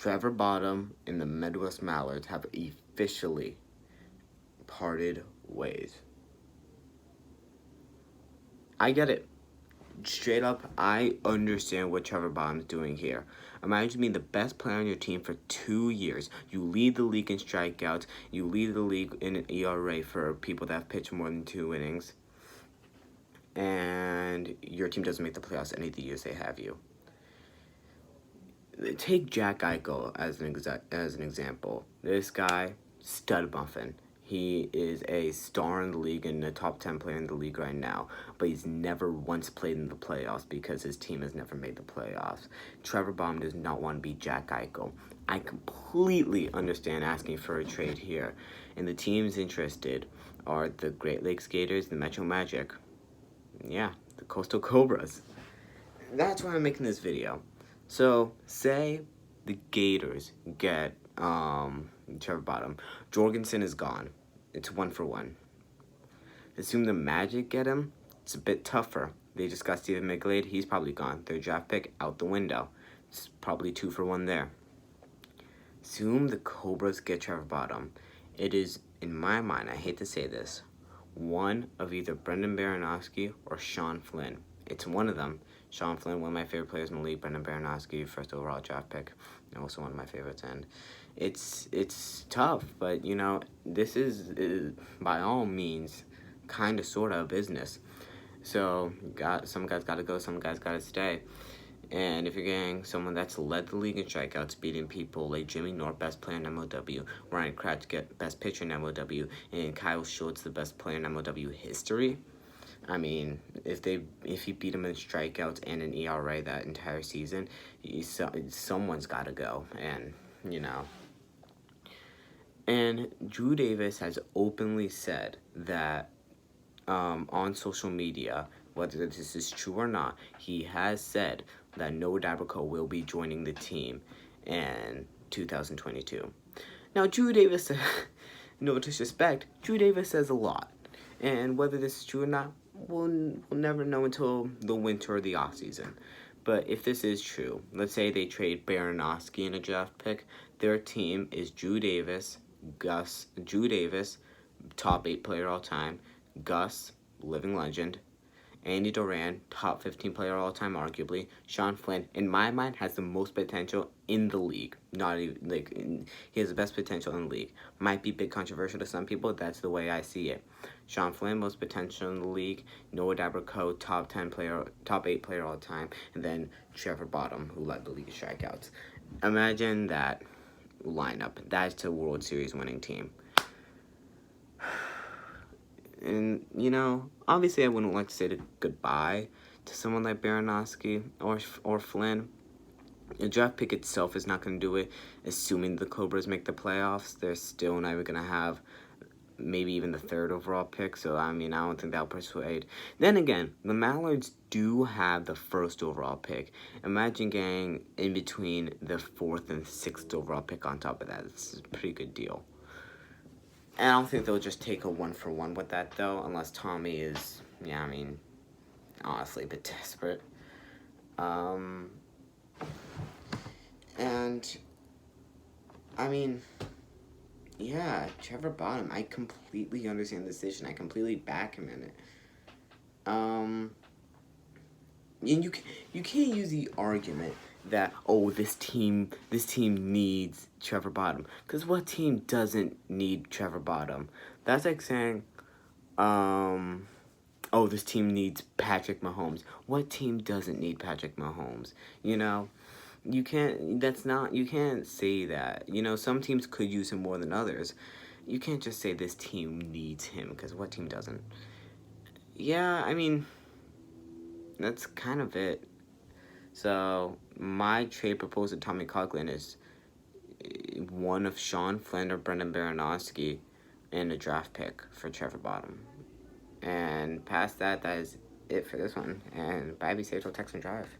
Trevor Bonham and the Midwest Mallards have officially parted ways. I get it. Straight up, I understand what Trevor Bonham's doing here. Imagine being the best player on your team for 2 years. You lead the league in strikeouts. You lead the league in an ERA for people that have pitched more than 2 innings. And your team doesn't make the playoffs any of the years they have you. Take Jack Eichel as an example. This guy, stud muffin. He is a star in the league and a top 10 player in the league right now, but he's never once played in the playoffs because his team has never made the playoffs. Trevor Bonham does not want to be Jack Eichel. I completely understand asking for a trade here, and the teams interested are the Great Lakes Gators, the Metro Magic, the Coastal Cobras. That's why I'm making this video. So, say the Gators get Trevor Bonham. Jorgensen is gone. It's 1-for-1. Assume the Magic get him. It's a bit tougher. They just got Stephen McGlade. He's probably gone. Their draft pick out the window. It's probably 2-for-1 there. Assume the Cobras get Trevor Bonham. It is, in my mind, I hate to say this, one of either Brendan Baranowski or Sean Flynn. It's one of them. Sean Flynn, one of my favorite players in the league. Brendan Baranowski, first overall draft pick. Also one of my favorites. And it's tough, but, this is by all means, kind of, sort of a business. So, some guys got to go, some guys got to stay. And if you're getting someone that's led the league in strikeouts, beating people like Jimmy North, best player in MLW, Ryan Kratz, get best pitcher in MLW, and Kyle Schultz, the best player in MLW history. I mean, if he beat him in strikeouts and an ERA that entire season, someone's got to go, and And Drew Davis has openly said that on social media, whether this is true or not, he has said that Noah Dabrowski will be joining the team in 2022. Now, Drew Davis, no disrespect, Drew Davis says a lot. And whether this is true or not, we'll never know until the winter or the offseason. But if this is true, let's say they trade Baranowski in a draft pick, their team is Drew Davis, top 8 player all time, Gus, living legend, Andy Duran, top 15 player all time, arguably. Sean Flynn, in my mind, has the most potential in the league. Not even he has the best potential in the league. Might be a bit controversial to some people. That's the way I see it. Sean Flynn, most potential in the league. Noah Dabrowski, top 8 player all time, and then Trevor Bonham, who led the league in strikeouts. Imagine that lineup. That's a World Series winning team. And, obviously I wouldn't like to say goodbye to someone like Baranowski or Flynn. The draft pick itself is not going to do it. Assuming the Cobras make the playoffs, they're still not even going to have maybe even the 3rd overall pick. So, I don't think that'll persuade. Then again, the Mallards do have the 1st overall pick. Imagine getting in between the 4th and 6th overall pick on top of that. It's a pretty good deal. And I don't think they'll just take a 1-for-1 with that, though, unless Tommy is, honestly, a bit desperate. Trevor Bonham, I completely understand the decision. I completely back him in it. And you can't use the argument that, this team needs Trevor Bonham. Because what team doesn't need Trevor Bonham? That's like saying, this team needs Patrick Mahomes. What team doesn't need Patrick Mahomes? You can't say that. Some teams could use him more than others. You can't just say this team needs him, because what team doesn't? That's kind of it. So, my trade proposal to Tommy Coughlin is one of Sean Flynn or Brendan Baranowski and a draft pick for Trevor Bonham. And past that is it for this one. And bye, be safe, till text and drive.